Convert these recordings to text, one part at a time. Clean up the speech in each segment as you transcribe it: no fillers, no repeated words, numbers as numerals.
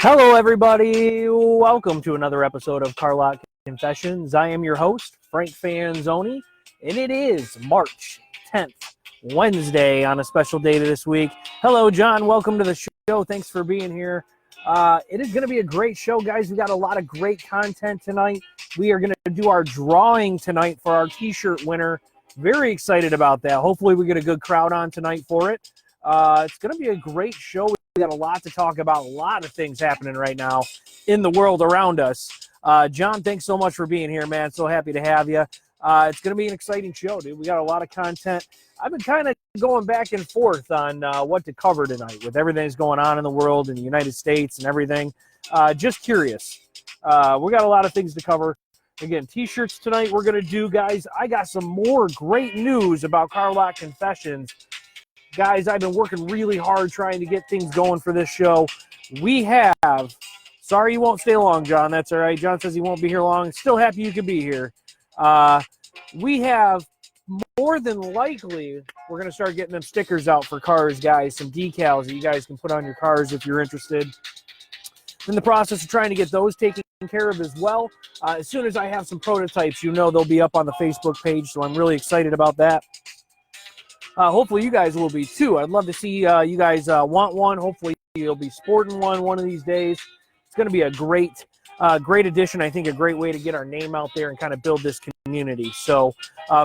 Hello, everybody. Welcome to another episode of Car Lot Confessions. I am your host, Frank Fanzoni, and it is March 10th, Wednesday, on a special day this week. Hello, John. Welcome to the show. Thanks for being here. It is going to be a great show, guys. We got a lot of great content tonight. We are going to do our drawing tonight for our T-shirt winner. Very excited about that. Hopefully, we get a good crowd on tonight for it. It's going to be a great show. We got a lot to talk about, a lot of things happening right now in the world around us. John, thanks so much for being here, man. So happy to have you. It's going to be an exciting show, dude. We got a lot of content. I've been kind of going back and forth on what to cover tonight with everything that's going on in the world, in the United States and everything. Just curious. We got a lot of things to cover. Again, T-shirts tonight we're going to do, guys. I got some more great news about Car Lot Confessions. Guys, I've been working really hard trying to get things going for this show. We have, sorry you won't stay long, John. That's all right. John says he won't be here long. Still happy you could be here. We have more than likely, we're going to start getting them stickers out for cars, guys. Some decals that you guys can put on your cars if you're interested. In the process of trying to get those taken care of as well. As soon as I have some prototypes, you know they'll be up on the Facebook page, so I'm really excited about that. Hopefully you guys will be too. I'd love to see you guys want one. Hopefully you'll be sporting one of these days. It's going to be a great addition. I think a great way to get our name out there and kind of build this community. So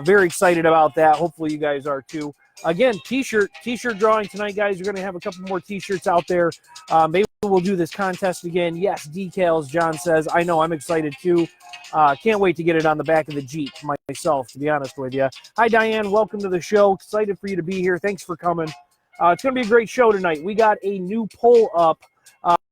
very excited about that. Hopefully you guys are too. Again, t-shirt drawing tonight, guys. We're going to have a couple more t-shirts out there. Maybe we'll do this contest again. Yes, decals, John says. I know, I'm excited too. Can't wait to get it on the back of the Jeep myself, to be honest with you. Hi, Diane. Welcome to the show. Excited for you to be here. Thanks for coming. It's going to be a great show tonight. We got a new poll up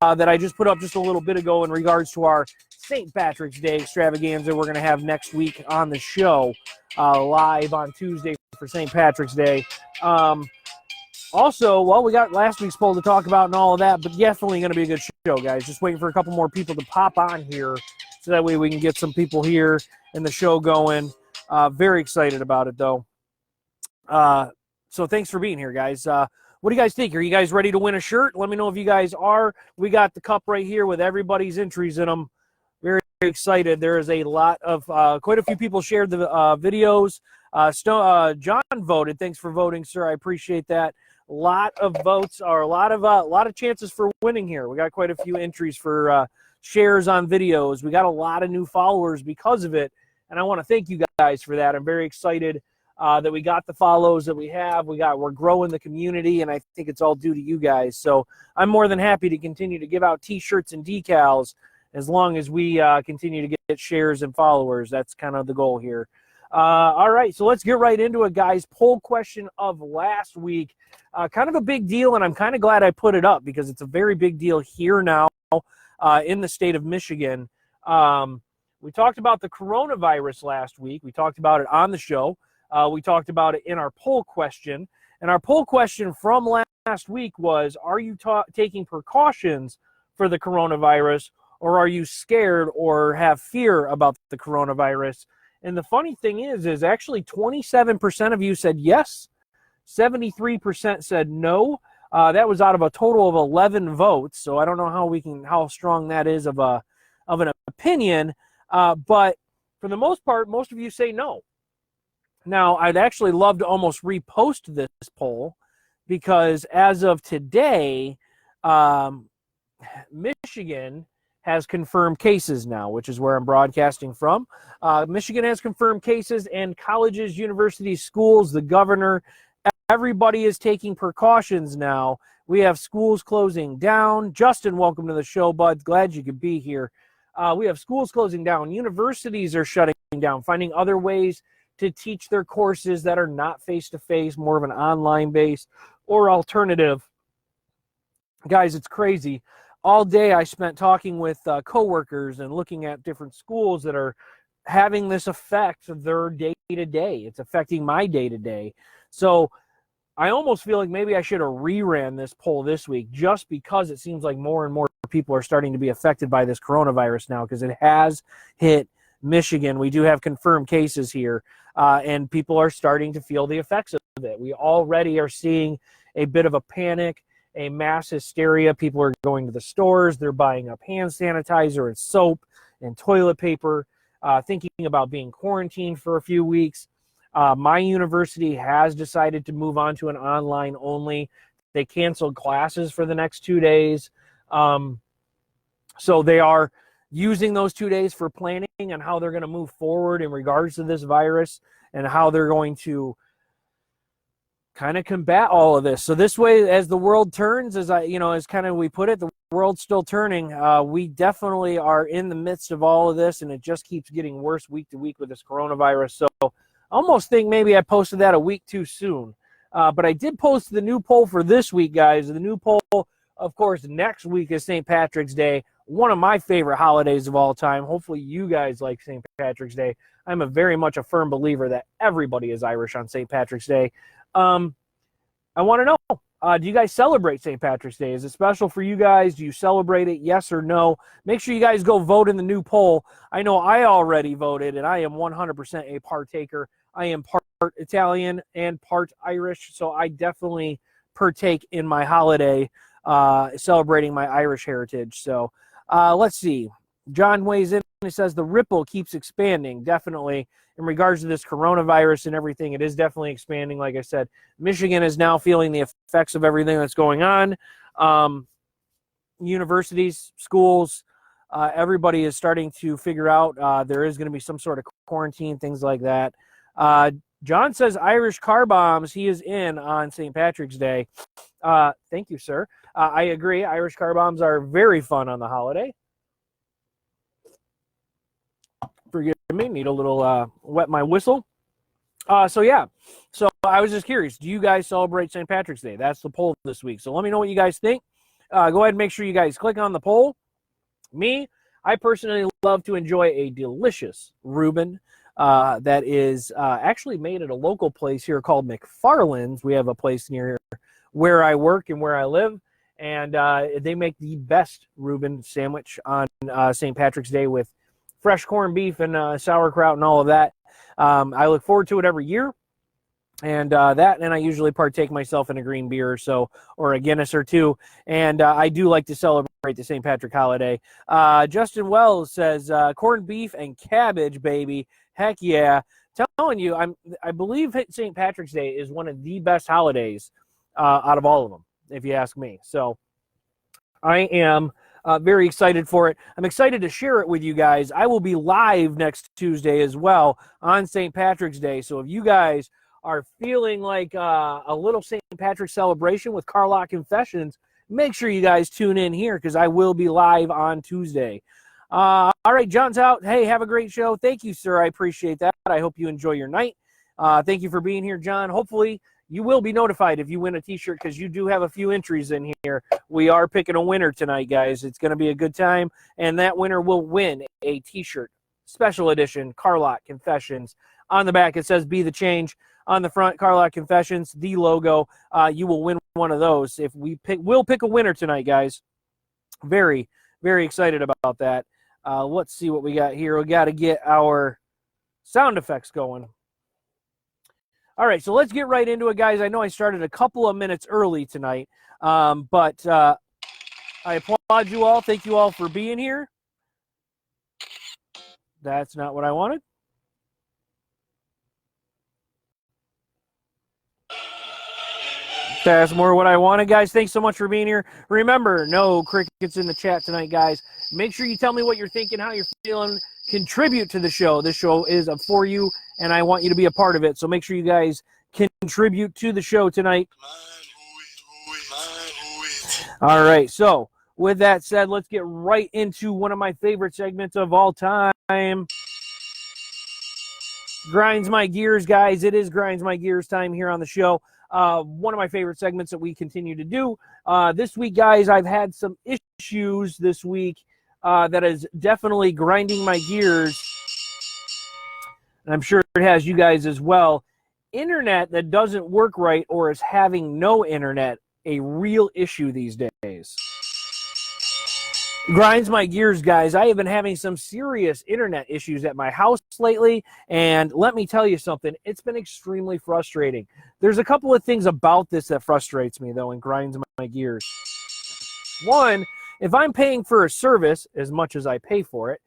that I just put up just a little bit ago in regards to our St. Patrick's Day extravaganza we're going to have next week on the show, live on Tuesday for St. Patrick's Day. Also, well, we got last week's poll to talk about and all of that, but definitely going to be a good show, guys. Just waiting for a couple more people to pop on here so that way we can get some people here and the show going. Very excited about it, though. So thanks for being here, guys. What do you guys think? Are you guys ready to win a shirt? Let me know if you guys are. We got the cup right here with everybody's entries in them. Very excited. There is a lot of, quite a few people shared the videos. John voted. Thanks for voting, sir. I appreciate that. A lot of votes, or a lot of chances for winning here. We got quite a few entries for shares on videos. We got a lot of new followers because of it, and I want to thank you guys for that. I'm very excited that we got the follows that we have. We're growing the community, and I think it's all due to you guys. So I'm more than happy to continue to give out T-shirts and decals as long as we continue to get shares and followers. That's kind of the goal here. All right, so let's get right into it, guys. Poll question of last week. Kind of a big deal, and I'm kind of glad I put it up because it's a very big deal here now in the state of Michigan. We talked about the coronavirus last week. We talked about it on the show. We talked about it in our poll question. And our poll question from last week was, are you taking precautions for the coronavirus, or are you scared or have fear about the coronavirus? And the funny thing is actually 27% of you said yes, 73% said no. That was out of a total of 11 votes. So I don't know how strong that is of an opinion. But for the most part, most of you say no. Now, I'd actually love to almost repost this poll because as of today, Michigan has confirmed cases now, which is where I'm broadcasting from. Michigan has confirmed cases, and colleges, universities, schools, the governor, everybody is taking precautions now. We have schools closing down. Justin, welcome to the show, bud. Glad you could be here. We have schools closing down. Universities are shutting down, finding other ways to teach their courses that are not face-to-face, more of an online base or alternative. Guys, it's crazy. All day I spent talking with coworkers and looking at different schools that are having this affect their day-to-day. It's affecting my day-to-day. So I almost feel like maybe I should have reran this poll this week just because it seems like more and more people are starting to be affected by this coronavirus now because it has hit Michigan. We do have confirmed cases here, and people are starting to feel the effects of it. We already are seeing a bit of a panic a mass hysteria. People are going to the stores. They're buying up hand sanitizer and soap and toilet paper, thinking about being quarantined for a few weeks. My university has decided to move on to an online only. They canceled classes for the next 2 days. So they are using those 2 days for planning on how they're going to move forward in regards to this virus and how they're going to kind of combat all of this. So this way, as the world turns, as kind of we put it, the world's still turning. We definitely are in the midst of all of this, and it just keeps getting worse week to week with this coronavirus. So I almost think maybe I posted that a week too soon. But I did post the new poll for this week, guys. The new poll, of course, next week is St. Patrick's Day, one of my favorite holidays of all time. Hopefully you guys like St. Patrick's Day. I'm very much a firm believer that everybody is Irish on St. Patrick's Day. I want to know, do you guys celebrate St. Patrick's Day? Is it special for you guys? Do you celebrate it? Yes or no? Make sure you guys go vote in the new poll. I know I already voted, and I am 100% a partaker. I am part Italian and part Irish, so I definitely partake in my holiday, celebrating my Irish heritage. So let's see. John weighs in and says the ripple keeps expanding. Definitely, in regards to this coronavirus and everything, it is definitely expanding. Like I said, Michigan is now feeling the effects of everything that's going on. Universities, schools, everybody is starting to figure out there is going to be some sort of quarantine, things like that. John says Irish car bombs. He is in on St. Patrick's Day. Thank you, sir. I agree. Irish car bombs are very fun on the holiday. Forgive me. Need a little wet my whistle. So yeah. So I was just curious. Do you guys celebrate St. Patrick's Day? That's the poll this week. So let me know what you guys think. Go ahead and make sure you guys click on the poll. Me, I personally love to enjoy a delicious Reuben. That is actually made at a local place here called McFarland's. We have a place near where I work and where I live, and they make the best Reuben sandwich on St. Patrick's Day with fresh corned beef and sauerkraut and all of that. I look forward to it every year, and I usually partake myself in a green beer or a Guinness or two, and I do like to celebrate the St. Patrick holiday. Justin Wells says corned beef and cabbage, baby. Heck yeah. Telling you, I believe St. Patrick's Day is one of the best holidays out of all of them, if you ask me. So I am very excited for it. I'm excited to share it with you guys. I will be live next Tuesday as well on St. Patrick's Day. So if you guys are feeling like a little St. Patrick's celebration with Carlock Confessions, make sure you guys tune in here because I will be live on Tuesday. All right, John's out. Hey, have a great show. Thank you, sir. I appreciate that. I hope you enjoy your night. Thank you for being here, John. Hopefully, you will be notified if you win a T-shirt because you do have a few entries in here. We are picking a winner tonight, guys. It's going to be a good time, and that winner will win a T-shirt, special edition, Carlock Confessions. On the back, it says, Be the Change. On the front, Carlock Confessions, the logo. You will win one of those. We'll pick a winner tonight, guys. Very, very excited about that. Let's see what we got here. We got to get our sound effects going. All right, so let's get right into it, guys. I know I started a couple of minutes early tonight, but I applaud you all. Thank you all for being here. That's not what I wanted. That's more what I wanted, guys. Thanks so much for being here. Remember, no crickets in the chat tonight, guys. Make sure you tell me what you're thinking, how you're feeling. Contribute to the show. This show is for you, and I want you to be a part of it. So make sure you guys contribute to the show tonight. All right, so with that said, let's get right into one of my favorite segments of all time. Grinds My Gears, guys. It is Grinds My Gears time here on the show. One of my favorite segments that we continue to do. This week, guys, I've had some issues this week that is definitely grinding my gears. And I'm sure it has you guys as well. Internet that doesn't work right or is having no internet, a real issue these days. Grinds my gears, guys. I have been having some serious internet issues at my house lately, and let me tell you something, it's been extremely frustrating. There's a couple of things about this that frustrates me, though, and grinds my gears. One, if I'm paying for a service as much as I pay for it,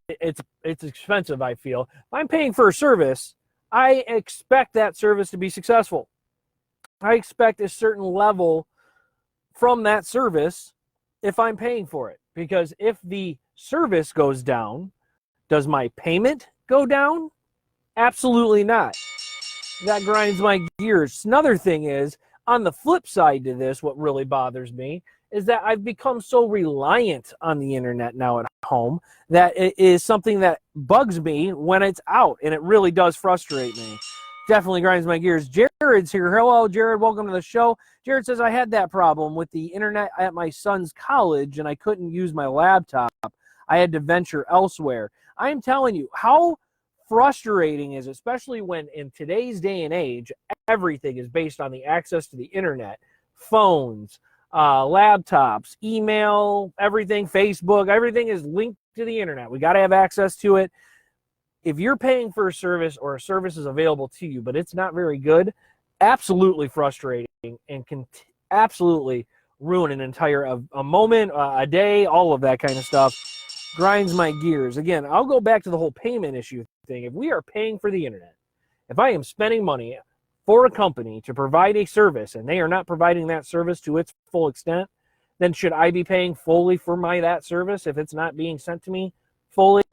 it's expensive, I feel. If I'm paying for a service, I expect that service to be successful. I expect a certain level from that service if I'm paying for it. Because if the service goes down, does my payment go down? Absolutely not. That grinds my gears. Another thing is, on the flip side to this, what really bothers me is that I've become so reliant on the internet now at home that it is something that bugs me when it's out, and it really does frustrate me. Definitely grinds my gears. Jared's here. Hello, Jared. Welcome to the show. Jared says, I had that problem with the internet at my son's college, and I couldn't use my laptop. I had to venture elsewhere. I am telling you, how frustrating is it, especially when in today's day and age, everything is based on the access to the internet, phones, laptops, email, everything, Facebook, everything is linked to the internet. We got to have access to it. If you're paying for a service or a service is available to you, but it's not very good, absolutely frustrating and can absolutely ruin an entire a moment, a day, all of that kind of stuff. Grinds my gears. Again, I'll go back to the whole payment issue thing. If we are paying for the internet, if I am spending money for a company to provide a service and they are not providing that service to its full extent, then should I be paying fully for that service if it's not being sent to me fully?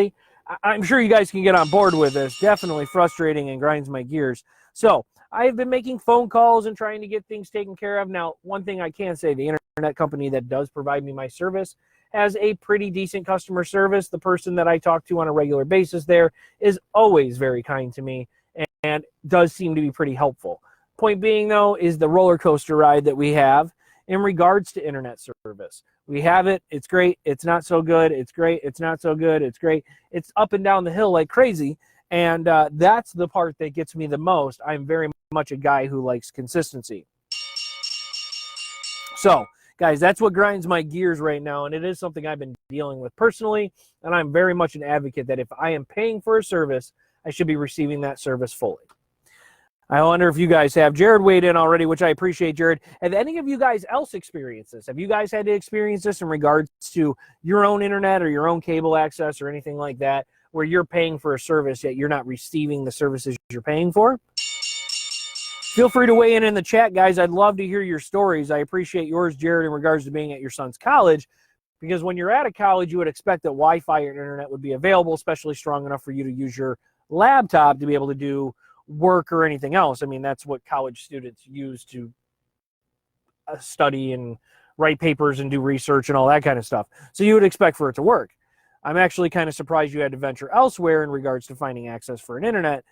I'm sure you guys can get on board with this. Definitely frustrating and grinds my gears. So I've been making phone calls and trying to get things taken care of. Now, one thing I can say, the internet company that does provide me my service has a pretty decent customer service. The person that I talk to on a regular basis there is always very kind to me and does seem to be pretty helpful. Point being, though, is the roller coaster ride that we have in regards to internet service. We have it. It's great. It's not so good. It's great. It's not so good. It's great. It's up and down the hill like crazy. And that's the part that gets me the most. I'm very much a guy who likes consistency. So, guys, that's what grinds my gears right now. And it is something I've been dealing with personally. And I'm very much an advocate that if I am paying for a service, I should be receiving that service fully. I wonder if you guys have. Jared weighed in already, which I appreciate, Jared. Have any of you guys else experienced this? Have you guys had to experience this in regards to your own internet or your own cable access or anything like that, where you're paying for a service yet you're not receiving the services you're paying for? Feel free to weigh in the chat, guys. I'd love to hear your stories. I appreciate yours, Jared, in regards to being at your son's college, because when you're at a college, you would expect that Wi-Fi or internet would be available, especially strong enough for you to use your laptop to be able to do work or anything else. I mean, that's what college students use to study and write papers and do research and all that kind of stuff. So you would expect for it to work. I'm actually kind of surprised you had to venture elsewhere in regards to finding access for an internet,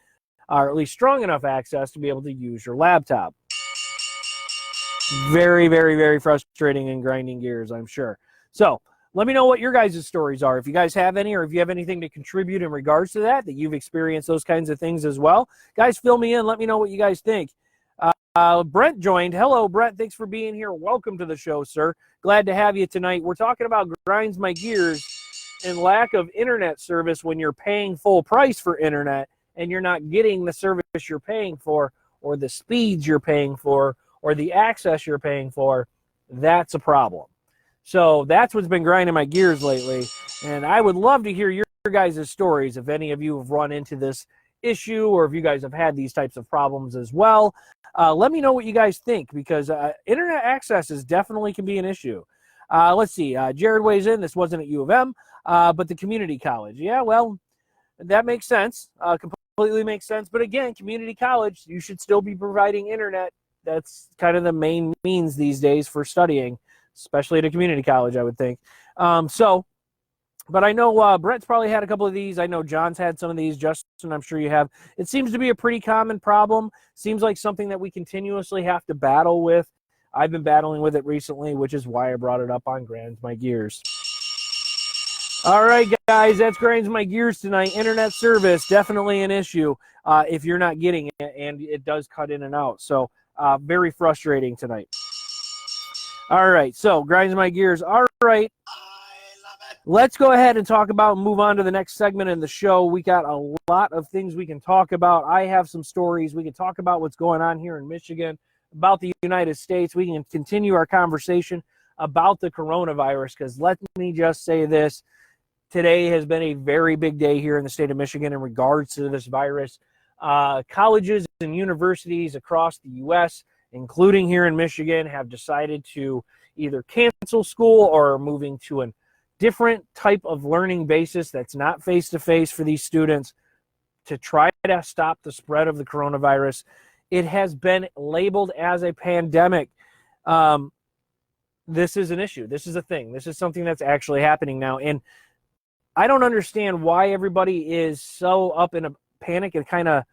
or at least strong enough access to be able to use your laptop. Very, very, very frustrating and grinding gears, I'm sure. So let me know what your guys' stories are. If you guys have any, or if you have anything to contribute in regards to that you've experienced those kinds of things as well. Guys, fill me in. Let me know what you guys think. Brent joined. Hello, Brent. Thanks for being here. Welcome to the show, sir. Glad to have you tonight. We're talking about grinds my gears and lack of internet service when you're paying full price for internet and you're not getting the service you're paying for, or the speeds you're paying for, or the access you're paying for. That's a problem. So that's what's been grinding my gears lately. And I would love to hear your guys' stories if any of you have run into this issue, or if you guys have had these types of problems as well. Let me know what you guys think, because internet access definitely can be an issue. Let's see. Jared weighs in. This wasn't at U of M, but the community college. Yeah, well, that makes sense. Completely makes sense. But again, community college, you should still be providing internet. That's kind of the main means these days for studying, especially at a community college, I would think. But I know Brett's probably had a couple of these. I know John's had some of these. Justin, I'm sure you have. It seems to be a pretty common problem. Seems like something that we continuously have to battle with. I've been battling with it recently, which is why I brought it up on Grinds My Gears. All right, guys, that's Grinds My Gears tonight. Internet service, definitely an issue if you're not getting it, and it does cut in and out. So very frustrating tonight. All right, so Grinds My Gears. All right. Let's go ahead and talk about, move on to the next segment in the show. We got a lot of things we can talk about. I have some stories. We can talk about what's going on here in Michigan, about the United States. We can continue our conversation about the coronavirus, because let me just say this. Today has been a very big day here in the state of Michigan in regards to this virus. Colleges and universities across the U.S., including here in Michigan, have decided to either cancel school or moving to a different type of learning basis that's not face-to-face for these students to try to stop the spread of the coronavirus. It has been labeled as a pandemic. This is an issue. This is a thing. This is something that's actually happening now. And I don't understand why everybody is so up in a panic and kind of